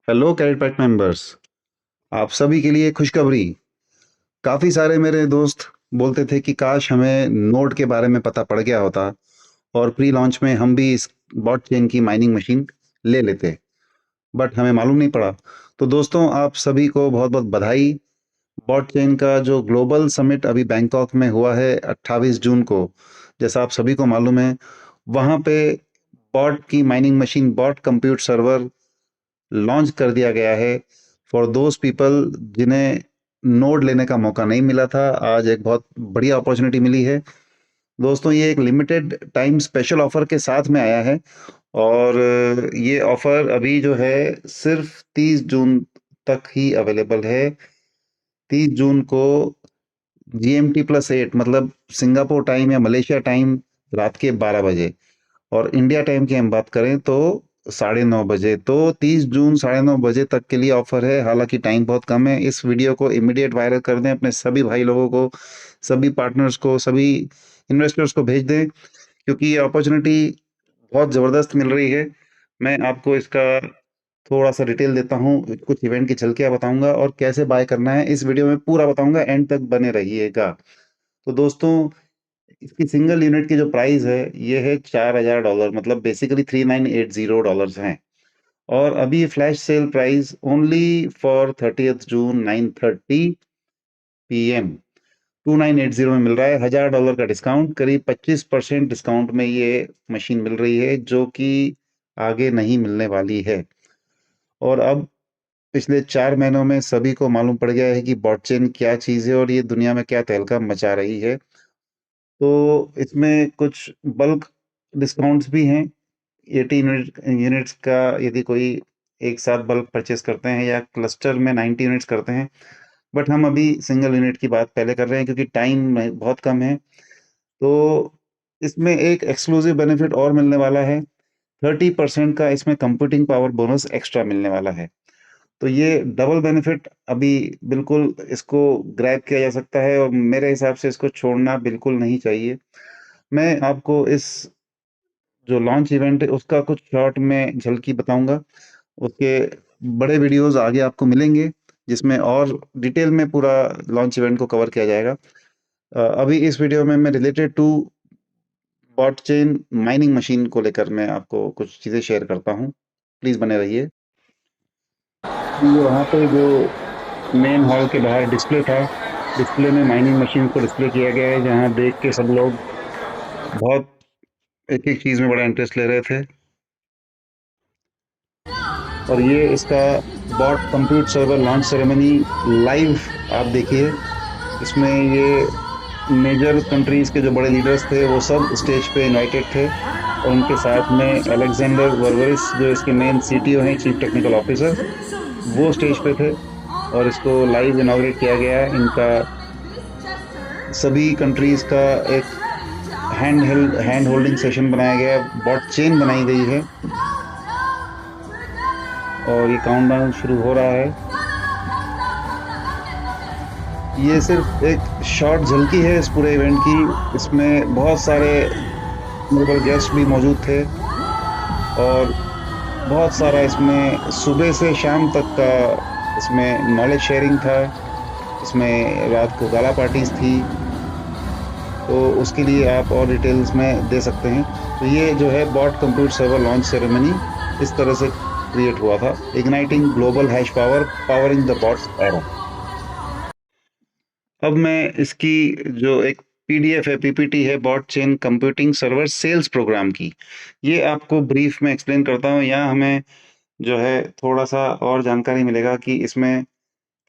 Hello carat pack members. आप सभी के लिए खुशखबरी। काफ़ी सारे मेरे दोस्त बोलते थे कि काश हमें नोड के बारे में पता पड़ गया होता और प्री लॉन्च में हम भी इस बॉट चेन की माइनिंग मशीन ले लेते, बट हमें मालूम नहीं पड़ा। तो दोस्तों, आप सभी को बहुत बहुत बधाई। बॉट चेन का जो ग्लोबल समिट अभी बैंकॉक में हुआ है 28 जून को, जैसा आप सभी को मालूम है, वहाँ पे बॉट की mining machine, bot compute server launch कर दिया गया है फॉर दोज पीपल जिन्हें नोड लेने का मौका नहीं मिला था। आज एक बहुत बढ़िया अपॉर्चुनिटी मिली है। दोस्तों, ये एक लिमिटेड टाइम स्पेशल ऑफर के साथ में आया है और ये ऑफर अभी जो है सिर्फ 30 जून तक ही अवेलेबल है। 30 जून को GMT+8 मतलब सिंगापुर टाइम या मलेशिया टाइम रात के 12 बजे, और इंडिया टाइम की हम बात करें तो 9:30 बजे। तो 30 जून 9:30 बजे तक के लिए ऑफर है। हालांकि टाइम बहुत कम है। इस वीडियो को इमीडिएट वायरल कर दें, अपने सभी भाई लोगों को, सभी पार्टनर्स को, सभी इन्वेस्टर्स को भेज दें, क्योंकि ये अपॉर्चुनिटी बहुत ज़बरदस्त मिल रही है। मैं आपको इसका थोड़ा सा डिटेल देता हूँ, कुछ इवेंट की झलकियाँ बताऊंगा और कैसे बाय करना है इस वीडियो में पूरा बताऊंगा। एंड तक बने रहिएगा। तो दोस्तों, इसकी सिंगल यूनिट की जो प्राइस है ये है $4,000, मतलब बेसिकली $3980 हैं। और अभी flash sale price only for 30 June 9:30 PM 2980 में मिल रहा है। $1000 का डिस्काउंट, करीब 25% डिस्काउंट में ये मशीन मिल रही है, जो कि आगे नहीं मिलने वाली है। और अब पिछले 4 महीनों में सभी को मालूम पड़ गया है कि ब्लॉकचेन क्या चीज़ है और ये दुनिया में क्या तहलका मचा रही है। तो इसमें कुछ बल्क डिस्काउंट्स भी हैं। 80 यूनिट्स का यदि कोई एक साथ बल्क परचेस करते हैं या क्लस्टर में 90 यूनिट्स करते हैं। बट हम अभी सिंगल यूनिट की बात पहले कर रहे हैं क्योंकि टाइम बहुत कम है। तो इसमें एक एक्सक्लूसिव बेनिफिट और मिलने वाला है। 30% का इसमें कंप्यूटिंग पावर बोनस एक्स्ट्रा मिलने वाला है। तो ये डबल बेनिफिट अभी बिल्कुल इसको ग्रैब किया जा सकता है और मेरे हिसाब से इसको छोड़ना बिल्कुल नहीं चाहिए। मैं आपको इस जो लॉन्च इवेंट है उसका कुछ शॉर्ट में झलकी बताऊंगा। उसके बड़े वीडियोस आगे आपको मिलेंगे जिसमें और डिटेल में पूरा लॉन्च इवेंट को कवर किया जाएगा। अभी इस वीडियो में मैं रिलेटेड टू बॉटचेन माइनिंग मशीन को लेकर मैं आपको कुछ चीज़ें शेयर करता हूँ। प्लीज़ बने रहिए। वहाँ पे जो मेन हॉल के बाहर डिस्प्ले था, डिस्प्ले में माइनिंग मशीन को डिस्प्ले किया गया है, जहाँ देख के सब लोग बहुत एक एक चीज़ में बड़ा इंटरेस्ट ले रहे थे। और ये इसका bot compute server launch ceremony live आप देखिए। इसमें ये मेजर कंट्रीज के जो बड़े लीडर्स थे वो सब स्टेज पे इनवाइटेड थे, और उनके साथ में अलेक्जेंडर वर्वरिस जो इसके मेन CTO हैं, चीफ टेक्निकल ऑफिसर, वो स्टेज पे थे। और इसको लाइव इनॉग्रेट किया गया है। इनका सभी कंट्रीज का एक हैंड होल्डिंग सेशन बनाया गया है, बॉट चेन बनाई गई है और ये काउंटडाउन शुरू हो रहा है। ये सिर्फ एक शॉर्ट झलकी है इस पूरे इवेंट की। इसमें बहुत सारे नोबल गेस्ट भी मौजूद थे और बहुत सारा इसमें सुबह से शाम तक का इसमें नॉलेज शेयरिंग था। इसमें रात को गाला पार्टीज थी, तो उसके लिए आप और डिटेल्स में दे सकते हैं। तो ये जो है bot compute server launch ceremony इस तरह से क्रिएट हुआ था। Igniting global hash power, powering the bots era. अब मैं इसकी जो एक PDF है, PPT है, bot chain computing server sales program की, ये आपको ब्रीफ में एक्सप्लेन करता हूँ। यहाँ हमें जो है थोड़ा सा और जानकारी मिलेगा कि इसमें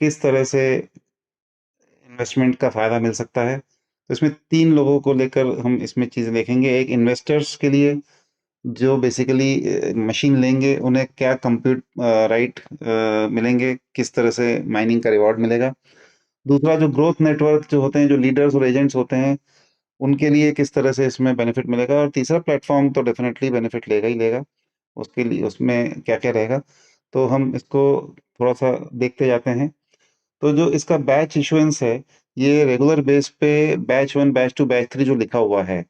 किस तरह से इन्वेस्टमेंट का फ़ायदा मिल सकता है। तो इसमें 3 लोगों को लेकर हम इसमें चीज़ें देखेंगे। एक इन्वेस्टर्स के लिए जो बेसिकली मशीन लेंगे, उन्हें क्या कंप्यूट राइट मिलेंगे, किस तरह से माइनिंग का रिवॉर्ड मिलेगा। दूसरा, जो ग्रोथ नेटवर्क जो होते हैं, जो लीडर्स और एजेंट्स होते हैं, उनके लिए किस तरह से इसमें बेनिफिट मिलेगा। और तीसरा, प्लेटफॉर्म तो डेफिनेटली बेनिफिट लेगा ही लेगा, उसके लिए उसमें क्या-क्या रहेगा। तो हम इसको थोड़ा-सा देखते जाते हैं। तो जो इसका बैच इश्यूएंस है, ये रेगुलर बेस पे बैच 1, बैच 2, बैच 3 जो लिखा हुआ है,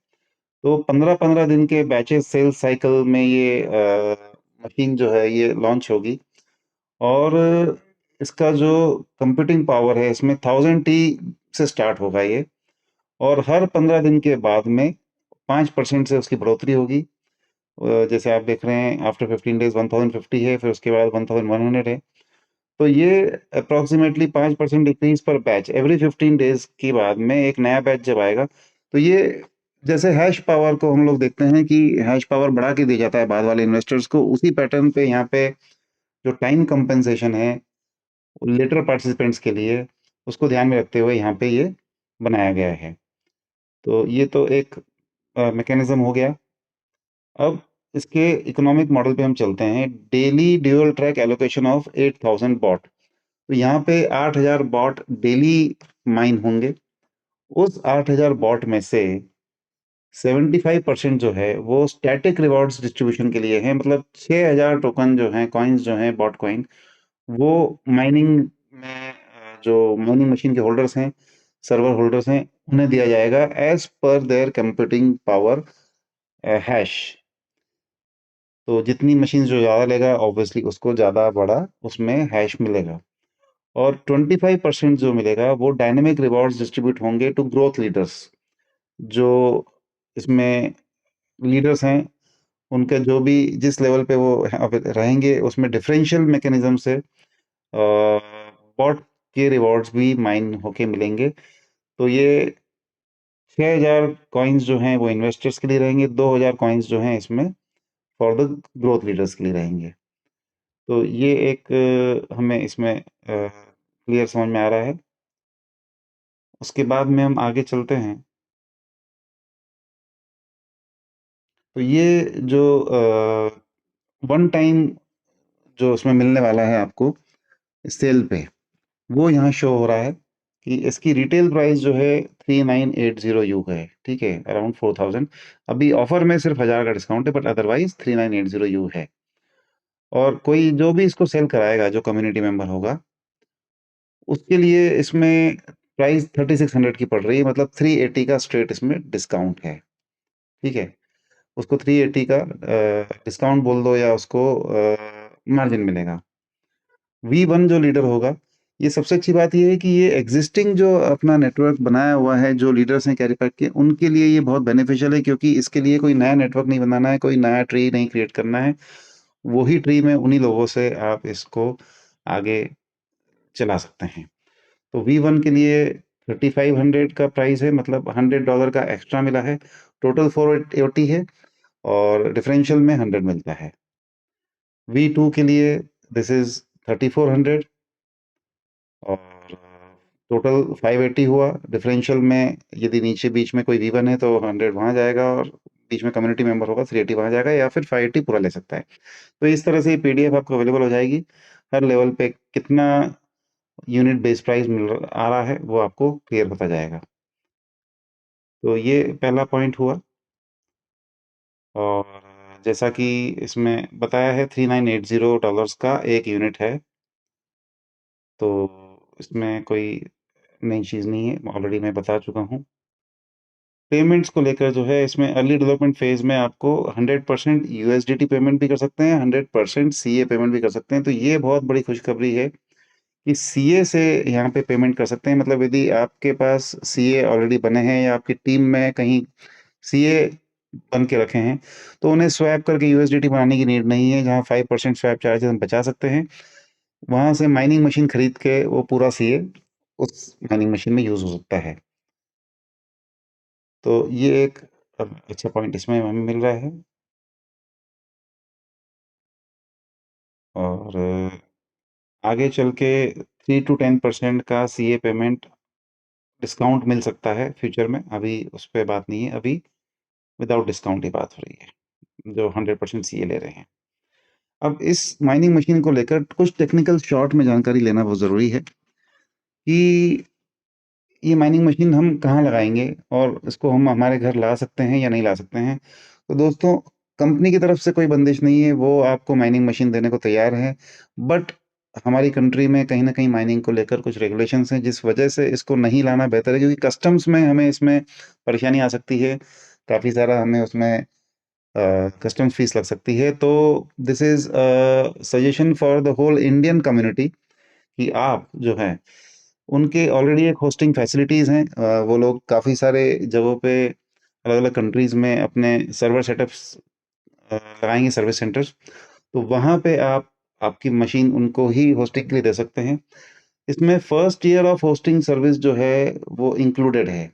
तो 15-15 दिन के बैचेस सेल्स साइकिल में ये मशीन जो है ये लॉन्च होगी। और इसका जो कंप्यूटिंग पावर है इसमें 1000 T से स्टार्ट होगा ये, और हर 15 दिन के बाद में 5% से उसकी बढ़ोतरी होगी। जैसे आप देख रहे हैं आफ्टर 15 डेज 1050 है, फिर उसके बाद 1100 है। तो ये अप्रोक्सीमेटली 5% डिक्रीज पर बैच एवरी 15 डेज के बाद में एक नया बैच जब आएगा, तो ये जैसे हैश पावर को हम लोग देखते हैं कि हैश पावर बढ़ा के दिया जाता है बाद वाले इन्वेस्टर्स को, उसी पैटर्न पे यहाँ पे जो टाइम कंपनसेशन है लेटर पार्टिसिपेंट्स के लिए, उसको ध्यान में रखते हुए यहाँ पे ये बनाया गया है। तो ये तो एक मैकेनिज्म हो गया। अब इसके इकोनॉमिक मॉडल पे हम चलते हैं। Daily dual track allocation of 8000 bot. तो यहाँ पे 8000 बॉट डेली माइन होंगे। उस 8000 बॉट में से 75% जो है वो स्टैटिक रिवॉर्ड्स डिस्ट्रीब्यूशन के लिए है, मतलब 6000 टोकन जो हैं, कॉइन्स जो हैं, बॉट कॉइन, वो माइनिंग में जो माइनिंग मशीन के होल्डर्स हैं, सर्वर होल्डर्स हैं, उन्हें दिया जाएगा as per there computing power hash. तो जितनी मशीन जो ज़्यादा लेगा ऑब्वियसली उसको ज़्यादा बड़ा उसमें हैश मिलेगा। और 25% जो मिलेगा वो डायनेमिक रिवॉर्ड्स डिस्ट्रीब्यूट होंगे टू ग्रोथ लीडर्स। जो इसमें लीडर्स हैं उनके जो भी जिस लेवल पे वो अब रहेंगे उसमें डिफरेंशियल मैकेनिज्म से बॉट के रिवॉर्ड्स भी माइन होके मिलेंगे। तो ये 6000 कॉइन्स जो हैं वो इन्वेस्टर्स के लिए रहेंगे, 2000 कॉइन्स जो हैं इसमें फॉर द ग्रोथ लीडर्स के लिए रहेंगे। तो ये एक हमें इसमें क्लियर समझ में आ रहा है। उसके बाद में हम आगे चलते हैं। तो ये जो वन टाइम जो उसमें मिलने वाला है आपको सेल पे, वो यहाँ शो हो रहा है कि इसकी रिटेल प्राइस जो है 3980 यू है, ठीक है, अराउंड 4000। अभी ऑफर में सिर्फ 1000 का डिस्काउंट है, बट अदरवाइज 3980 यू है। और कोई जो भी इसको सेल कराएगा जो कम्युनिटी मेंबर होगा उसके लिए इसमें प्राइस 3600 की पड़ रही है, मतलब 380 का स्ट्रेट इसमें डिस्काउंट है, ठीक है। उसको 380 का डिस्काउंट बोल दो या उसको मार्जिन मिलेगा। V1 जो लीडर होगा, ये सबसे अच्छी बात ये है कि ये एग्जिस्टिंग जो अपना नेटवर्क बनाया हुआ है, जो लीडर्स हैं कैरी पैक के, उनके लिए ये बहुत बेनिफिशियल है, क्योंकि इसके लिए कोई नया नेटवर्क नहीं बनाना है, कोई नया ट्री नहीं क्रिएट करना है। वही ट्री में उन्हीं लोगों से आप इसको आगे चला सकते हैं। तो V1 के लिए 3500 का प्राइस है, मतलब $100 का एक्स्ट्रा मिला है। टोटल 480 है और डिफरेंशियल में 100 मिलता है। V2 के लिए दिस इज 3400 और टोटल 580 हुआ। डिफरेंशियल में यदि नीचे बीच में कोई V1 है तो 100 वहाँ जाएगा, और बीच में कम्युनिटी मेंबर होगा 380 वहाँ जाएगा, या फिर 580 पूरा ले सकता है। तो इस तरह से ये PDF आपको अवेलेबल हो जाएगी। हर लेवल पे कितना यूनिट बेस प्राइस आ रहा है वो आपको क्लियर होता जाएगा। तो ये पहला पॉइंट हुआ। और जैसा कि इसमें बताया है $3980 का एक यूनिट है। तो इसमें कोई नई चीज़ नहीं है, ऑलरेडी मैं बता चुका हूँ। पेमेंट्स को लेकर जो है इसमें अर्ली डेवलपमेंट फेज में आपको 100% USDT पेमेंट भी कर सकते हैं, 100% CA पेमेंट भी कर सकते हैं। तो ये बहुत बड़ी खुशखबरी है कि CA से यहाँ पे पेमेंट कर सकते हैं। मतलब यदि आपके पास CA ऑलरेडी बने हैं या आपकी टीम में कहीं CA बन के रखे हैं, तो उन्हें स्वैप करके USDT बनाने की नीड नहीं है। जहाँ 5% स्वैप चार्जेस हम बचा सकते हैं, वहाँ से माइनिंग मशीन खरीद के वो पूरा CA उस माइनिंग मशीन में यूज़ हो सकता है। तो ये एक अच्छा पॉइंट इसमें हमें मिल रहा है। और आगे चल के 3 to 10% का CA पेमेंट डिस्काउंट मिल सकता है फ्यूचर में। अभी उस पे बात नहीं है, अभी विदाउट डिस्काउंट ही बात हो रही है, जो 100% CA ले रहे हैं। अब इस माइनिंग मशीन को लेकर कुछ टेक्निकल शॉर्ट में जानकारी लेना बहुत ज़रूरी है कि ये माइनिंग मशीन हम कहाँ लगाएंगे और इसको हम हमारे घर ला सकते हैं या नहीं ला सकते हैं। तो दोस्तों, कंपनी की तरफ से कोई बंदिश नहीं है, वो आपको माइनिंग मशीन देने को तैयार है। बट हमारी कंट्री में कहीं ना कहीं माइनिंग को लेकर कुछ रेगुलेशंस हैं, जिस वजह से इसको नहीं लाना बेहतर है, क्योंकि कस्टम्स में हमें इसमें परेशानी आ सकती है। काफ़ी सारा हमें उसमें कस्टम फीस लग सकती है। तो this is suggestion for the whole Indian community कि आप जो है उनके ऑलरेडी एक होस्टिंग फैसिलिटीज़ हैं। वो लोग काफ़ी सारे जगहों पे अलग अलग कंट्रीज़ में अपने सर्वर सेटअप्स लगाएंगे, सर्विस सेंटर्स। तो वहाँ पे आप आपकी मशीन उनको ही होस्टिंग के लिए दे सकते हैं। इसमें first year of hosting service जो है वो इंक्लूडेड है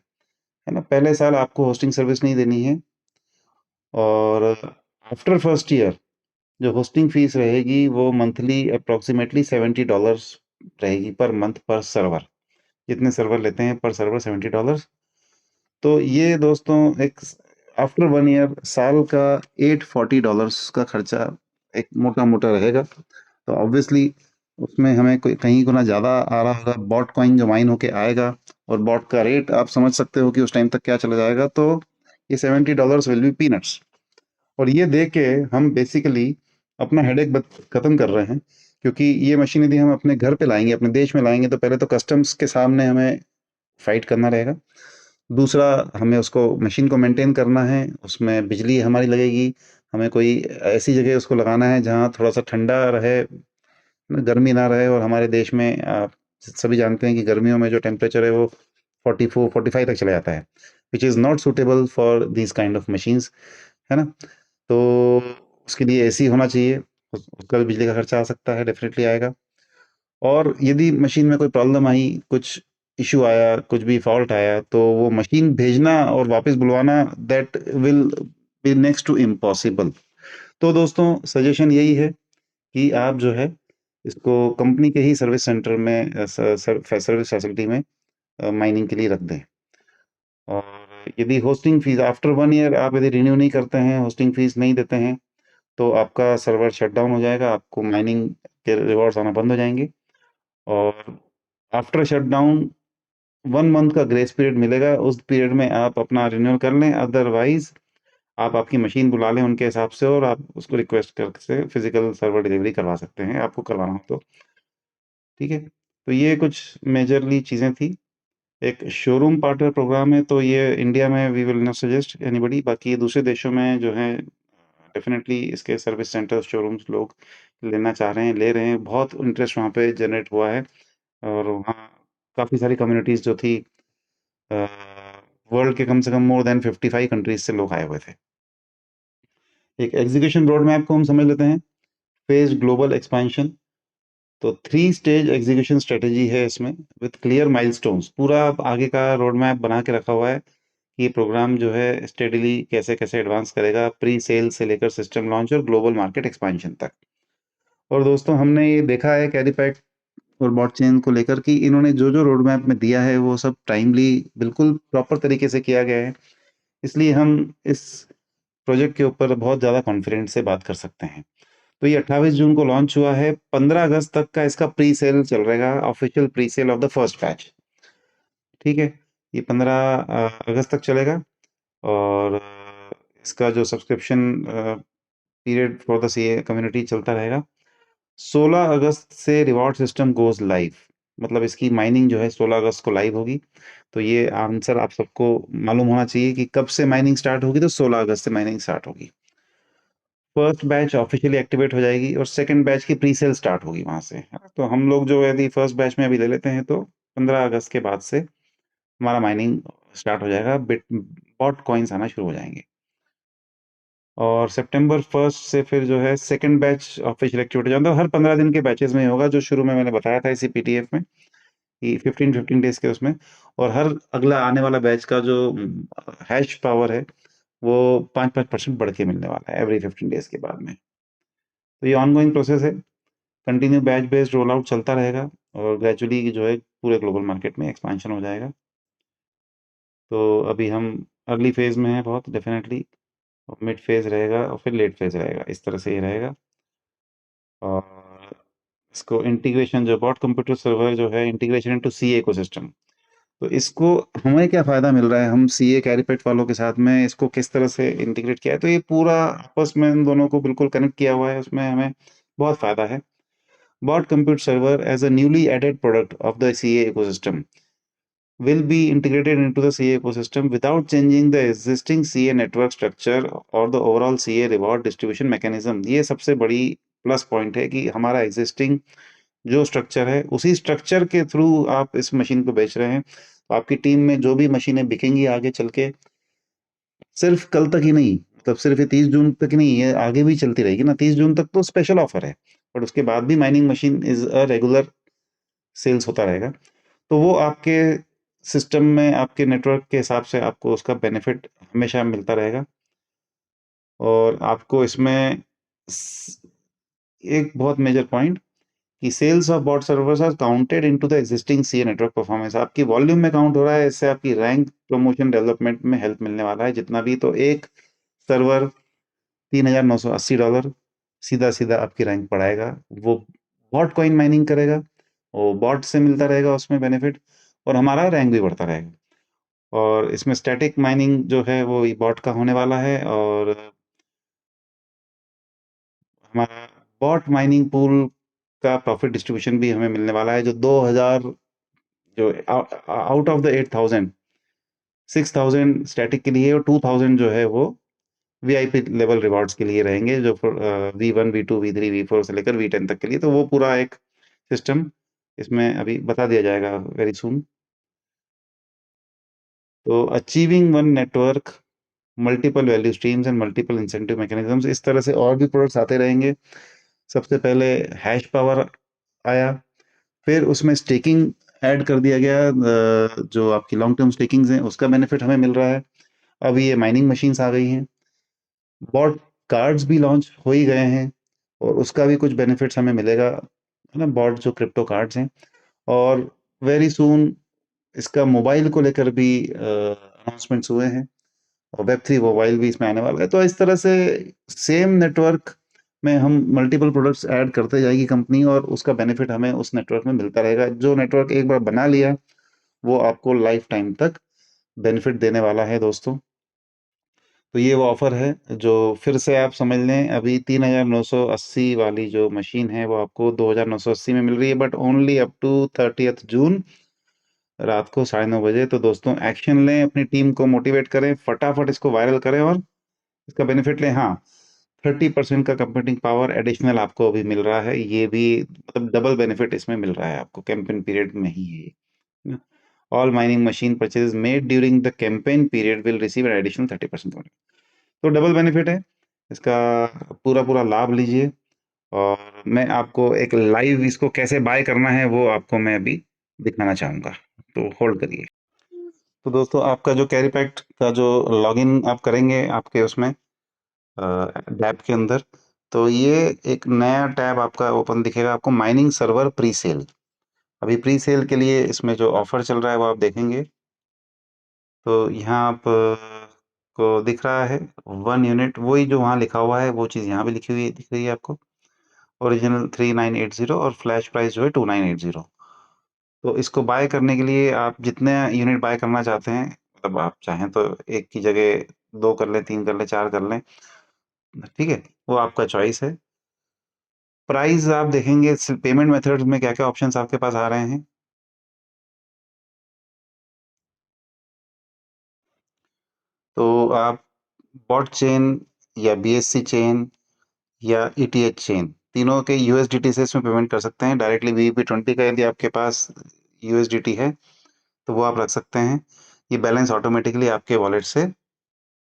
ना। पहले साल आपको होस्टिंग सर्विस नहीं देनी है। और आफ्टर फर्स्ट ईयर जो होस्टिंग फीस रहेगी वो मंथली अप्रोक्सीमेटली $70 रहेगी पर मंथ पर सर्वर। जितने सर्वर लेते हैं पर सर्वर $70। तो ये दोस्तों एक आफ्टर 1 ईयर साल का $840 का खर्चा एक मोटा मोटा रहेगा। तो ऑब्वियसली उसमें हमें कोई कहीं गुना ज़्यादा आ रहा होगा। बॉट कॉइन जो माइन होके आएगा और बॉट का रेट आप समझ सकते हो कि उस टाइम तक क्या चला जाएगा। तो ये $70 विल बी पीनट्स। और ये देख के हम बेसिकली अपना हेडेक खत्म कर रहे हैं, क्योंकि ये मशीन यदि हम अपने घर पे लाएंगे, अपने देश में लाएंगे, तो पहले तो कस्टम्स के सामने हमें फाइट करना रहेगा। दूसरा, हमें उसको मशीन को मेंटेन करना है, उसमें बिजली हमारी लगेगी। हमें कोई ऐसी जगह उसको लगाना है जहाँ थोड़ा सा ठंडा रहे, गर्मी ना रहे। और हमारे देश में आप सभी जानते हैं कि गर्मियों में जो टेम्परेचर है वो 44 45 तक चला जाता है, which is not suitable for this kind of machines, है ना। तो उसके लिए एसी होना चाहिए। उसका भी बिजली का खर्चा आ सकता है, डेफिनेटली आएगा। और यदि मशीन में कोई प्रॉब्लम आई, कुछ इशू आया, कुछ भी फॉल्ट आया, तो वो मशीन भेजना और वापस बुलवाना, that will be next to impossible. तो दोस्तों सजेशन यही है कि आप जो है इसको कंपनी के ही सर्विस सेंटर में, सर्विस फैसिलिटी में माइनिंग के लिए रख दें। और यदि होस्टिंग फीस आफ्टर 1 ईयर आप यदि रिन्यू नहीं करते हैं, होस्टिंग फीस नहीं देते हैं, तो आपका सर्वर शट डाउन हो जाएगा, आपको माइनिंग के रिवॉर्ड्स आना बंद हो जाएंगे। और आफ्टर शट डाउन 1 मंथ का ग्रेस पीरियड मिलेगा, उस पीरियड में आप अपना रिन्यूअल कर लें। अदरवाइज आप आपकी मशीन बुला लें उनके हिसाब से, और आप उसको रिक्वेस्ट करके फिजिकल सर्वर डिलीवरी करवा सकते हैं, आपको करवाना हो तो। ठीक है। तो ये कुछ मेजरली चीज़ें थी। एक शोरूम पार्टनर प्रोग्राम है, तो ये इंडिया में we will not suggest anybody. बाकी दूसरे देशों में जो है डेफिनेटली इसके सर्विस सेंटर शोरूम्स लोग लेना चाह रहे हैं, ले रहे हैं। बहुत इंटरेस्ट वहाँ पे जनरेट हुआ है। और वहाँ काफ़ी सारी कम्युनिटीज़ जो थी, वर्ल्ड के कम से कम मोर देन 55 कंट्रीज से लोग आए हुए थे। एक एग्जीक्यूशन रोड मैप को हम समझ लेते हैं। Phase global expansion. तो 3 स्टेज एग्जीक्यूशन स्ट्रेटेजी है इसमें, विथ क्लियर माइलस्टोन्स। पूरा आगे का रोड मैप बना के रखा हुआ है कि ये प्रोग्राम जो है स्टेडीली कैसे कैसे एडवांस करेगा, प्री सेल से लेकर सिस्टम लॉन्च और ग्लोबल मार्केट एक्सपेंशन तक। और दोस्तों हमने ये देखा है कैरीपैक और बॉट चेन को लेकर कि इन्होंने जो जो रोड मैप में दिया है वो सब टाइमली बिल्कुल प्रॉपर तरीके से किया गया है। इसलिए हम इस प्रोजेक्ट के ऊपर बहुत ज़्यादा कॉन्फिडेंट से बात कर सकते हैं। तो ये 28 जून को लॉन्च हुआ है। 15 अगस्त तक का इसका प्री सेल चल रहेगा, official pre sale of the first batch. ठीक है। ये 15 अगस्त तक चलेगा। और इसका जो subscription period for the C community चलता रहेगा। 16 अगस्त से रिवॉर्ड सिस्टम गोज लाइव। मतलब इसकी माइनिंग जो है 16 अगस्त को लाइव होगी। तो ये आंसर आप सबको मालूम होना चाहिए कि कब से माइनिंग स्टार्ट होगी। तो 16 अगस्त से माइनिंग स्टार्ट होगी। फर्स्ट बैच ऑफिशियली एक्टिवेट हो जाएगी और सेकंड बैच की प्री सेल स्टार्ट होगी वहां से, है ना? तो हम लोग जो यदि फर्स्ट बैच में अभी ले लेते हैं तो 15 अगस्त के बाद से हमारा माइनिंग स्टार्ट हो जाएगा, बिट बॉट कॉइन्स आना शुरू हो जाएंगे। और सितंबर 1 से फिर जो है सेकंड बैच ऑफिशियल एक्टिवेट हो जाएगा। हर 15 दिन के बैचेस में होगा, जो शुरू में मैंने बताया था इसी पीटीएफ में कि 15 डेज के उसमें। और हर अगला आने वाला बैच का जो हैश पावर है वो 5-5% बढ़ के मिलने वाला है एवरी 15 डेज के बाद में। तो ये ऑनगोइंग प्रोसेस है। Continue batch based roll out चलता रहेगा और ग्रेजुअली जो है पूरे ग्लोबल मार्केट में एक्सपेंशन हो जाएगा। तो अभी हम अर्ली फेज में हैं बहुत, डेफिनेटली। और मिड फेज रहेगा और फिर लेट फेज रहेगा, इस तरह से ये रहेगा। और इसको इंटीग्रेशन, जो बॉट कंप्यूटर सर्वर जो है, इंटीग्रेशन इनटू सी इकोसिस्टम। तो इसको हमें क्या फ़ायदा मिल रहा है, हम सीए कैरिपेट वालों के साथ में इसको किस तरह से इंटीग्रेट किया है। तो ये पूरा आपस में इन दोनों को बिल्कुल कनेक्ट किया हुआ है, उसमें हमें बहुत फ़ायदा है। Bot Compute Server as a newly added product of the CA ecosystem will be integrated into the CA ecosystem without changing the existing CA network structure or the overall CA reward distribution mechanism। ये सबसे बड़ी plus point है कि हमारा existing जो structure है उसी structure के थ्रू आप इस मशीन को बेच रहे हैं। तो आपकी टीम में जो भी मशीनें बिकेंगी आगे चल के, सिर्फ कल तक ही नहीं, मतलब सिर्फ ये 30 जून तक ही नहीं, ये आगे भी चलती रहेगी ना। 30 जून तक तो स्पेशल ऑफर है, बट उसके बाद भी mining machine is a regular sales होता रहेगा। तो वो आपके सिस्टम में, आपके नेटवर्क के हिसाब से आपको उसका बेनिफिट हमेशा मिलता रहेगा। और आपको इसमें एक बहुत मेजर पॉइंट कि sales of bot servers are counted into the existing CA network performance, आपकी वॉल्यूम में काउंट हो रहा है। इससे आपकी रैंक प्रमोशन डेवलपमेंट में हेल्प मिलने वाला है। जितना भी, तो एक सर्वर $3,980 सीधा सीधा आपकी रैंक बढ़ाएगा। वो बॉट कॉइन माइनिंग करेगा, वो बॉट से मिलता रहेगा उसमें बेनिफिट, और हमारा रैंक भी बढ़ता रहेगा। और इसमें स्टैटिक माइनिंग जो है वो बॉट का होने वाला है, और हमारा बॉट माइनिंग पूल का प्रॉफिट डिस्ट्रीब्यूशन भी हमें मिलने वाला है। जो 2000, जो आउट ऑफ द 8000, 6000 स्टैटिक के लिए और 2000 जो है वो वीआईपी लेवल रिवॉर्ड्स के लिए रहेंगे, जो V1 V2 V3 V4 से लेकर V10 तक के लिए। तो वो पूरा एक सिस्टम इसमें अभी बता दिया जाएगा वेरी सून। तो achieving one network, multiple value streams and multiple incentive mechanisms, इस तरह से और भी प्रोडक्ट्स आते रहेंगे। सबसे पहले हैश पावर आया, फिर उसमें स्टेकिंग ऐड कर दिया गया। जो आपकी लॉन्ग टर्म स्टेकिंग्स हैं उसका बेनिफिट हमें मिल रहा है। अब ये माइनिंग मशीन्स आ गई हैं, बॉट कार्ड्स भी लॉन्च हो ही गए हैं, और उसका भी कुछ बेनिफिट्स हमें मिलेगा, है ना, बॉट जो क्रिप्टो कार्ड्स हैं। और वेरी सून इसका मोबाइल को लेकर भी अनाउंसमेंट्स हुए हैं, और वेब 3 मोबाइल भी इसमें आने वाला है। तो इस तरह से सेम नेटवर्क में हम मल्टीपल प्रोडक्ट्स ऐड करते जाएगी कंपनी, और उसका बेनिफिट हमें उस नेटवर्क में मिलता रहेगा। जो नेटवर्क एक बार बना लिया वो आपको लाइफ टाइम तक बेनिफिट देने वाला है दोस्तों। तो ये वो ऑफर है जो, फिर से आप समझ लें, अभी 3980 वाली जो मशीन है वो आपको 2980 में मिल रही है, बट ओनली अप टू 30 जून रात को 9:30 बजे। तो दोस्तों एक्शन लें, अपनी टीम को मोटिवेट करें, फटाफट इसको वायरल करें और इसका बेनिफिट लें। हाँ, 30% का कंप्यूटिंग पावर एडिशनल आपको अभी मिल रहा है। ये भी मतलब डबल बेनिफिट इसमें मिल रहा है आपको कैंपेन पीरियड में ही है। All mining machine purchase made during the campaign period will receive an additional 30%। तो डबल बेनिफिट है इसका, पूरा पूरा लाभ लीजिए। और मैं आपको एक लाइव इसको कैसे बाय करना है वो आपको मैं अभी दिखाना चाहूँगा, तो होल्ड करिए। तो दोस्तों आपका जो कैरी पैक्ट का जो लॉगिन आप करेंगे आपके उसमें डैप के अंदर, तो ये एक नया टैब आपका ओपन दिखेगा आपको, माइनिंग सर्वर प्री सेल। अभी प्री सेल के लिए इसमें जो ऑफर चल रहा है वो आप देखेंगे। तो यहाँ आप को दिख रहा है 1 यूनिट, वही जो वहाँ लिखा हुआ है वो चीज़ यहाँ भी लिखी हुई दिख रही है आपको। ओरिजिनल 3980 और फ्लैश प्राइस जो है 2980। तो इसको बाय करने के लिए आप जितने यूनिट बाय करना चाहते हैं, मतलब आप चाहें तो एक की जगह 2 कर लें, 3 कर लें, 4 कर लें, ठीक है, वो आपका चॉइस है। प्राइस आप देखेंगे पेमेंट मेथड्स में क्या क्या ऑप्शंस आपके पास आ रहे हैं। तो आप बॉट चेन या BSC चेन या ETH चेन, तीनों के USDT से इसमें पेमेंट कर सकते हैं डायरेक्टली। VP20 का यदि आपके पास USDT है तो वो आप रख सकते हैं। ये बैलेंस ऑटोमेटिकली आपके वॉलेट से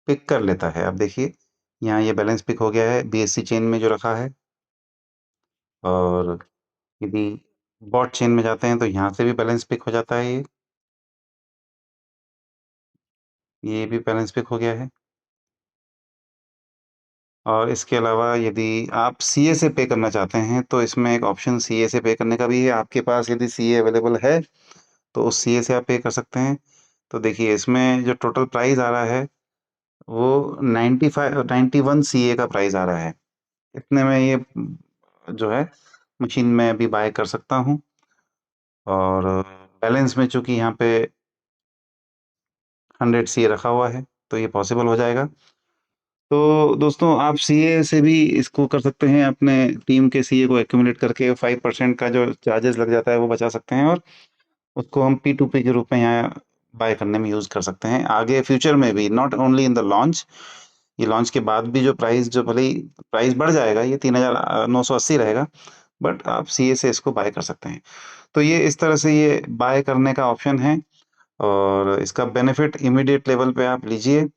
पिक कर लेता है। आप देखिए यहाँ ये बैलेंस पिक हो गया है BSC चेन में जो रखा है। और यदि बॉट चेन में जाते हैं तो यहाँ से भी बैलेंस पिक हो जाता है। ये भी बैलेंस पिक हो गया है। और इसके अलावा यदि आप CA से पे करना चाहते हैं तो इसमें एक ऑप्शन CA से पे करने का भी है। आपके पास यदि CA अवेलेबल है तो उस CA से आप पे कर सकते हैं। तो देखिए इसमें जो टोटल प्राइस आ रहा है वो 91 CA का प्राइस आ रहा है। इतने में ये जो है मशीन में अभी बाय कर सकता हूँ। और बैलेंस में चूंकि यहाँ पे 100 CA रखा हुआ है तो ये पॉसिबल हो जाएगा। तो दोस्तों आप CA से भी इसको कर सकते हैं, अपने टीम के CA को एक्यूमुलेट करके 5% का जो चार्जेस लग जाता है वो बचा सकते हैं, और उसको हम P2P के रूप में यहाँ बाय करने में यूज़ कर सकते हैं। आगे फ्यूचर में भी, not only in the launch, ये लॉन्च के बाद भी जो प्राइस, जो भले ही प्राइस बढ़ जाएगा, ये 3,980 रहेगा, बट आप सीए से इसको बाय कर सकते हैं। तो ये इस तरह से ये बाय करने का ऑप्शन है, और इसका बेनिफिट इमीडिएट लेवल पे आप लीजिए।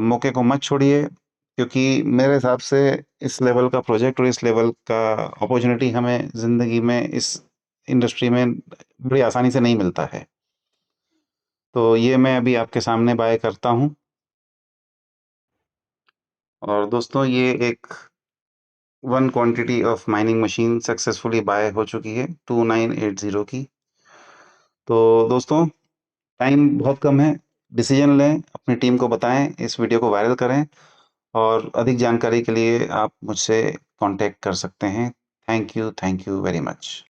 मौके को मत छोड़िए, क्योंकि मेरे हिसाब से इस लेवल का प्रोजेक्ट और इस लेवल का अपॉर्चुनिटी हमें ज़िंदगी में इस इंडस्ट्री में बड़ी आसानी से नहीं मिलता है। तो ये मैं अभी आपके सामने बाय करता हूँ। और दोस्तों, ये एक one quantity of mining machine successfully buy हो चुकी है 2980 की। तो दोस्तों, टाइम बहुत कम है, डिसीजन लें, अपनी टीम को बताएं, इस वीडियो को वायरल करें, और अधिक जानकारी के लिए आप मुझसे कांटेक्ट कर सकते हैं। Thank you very much.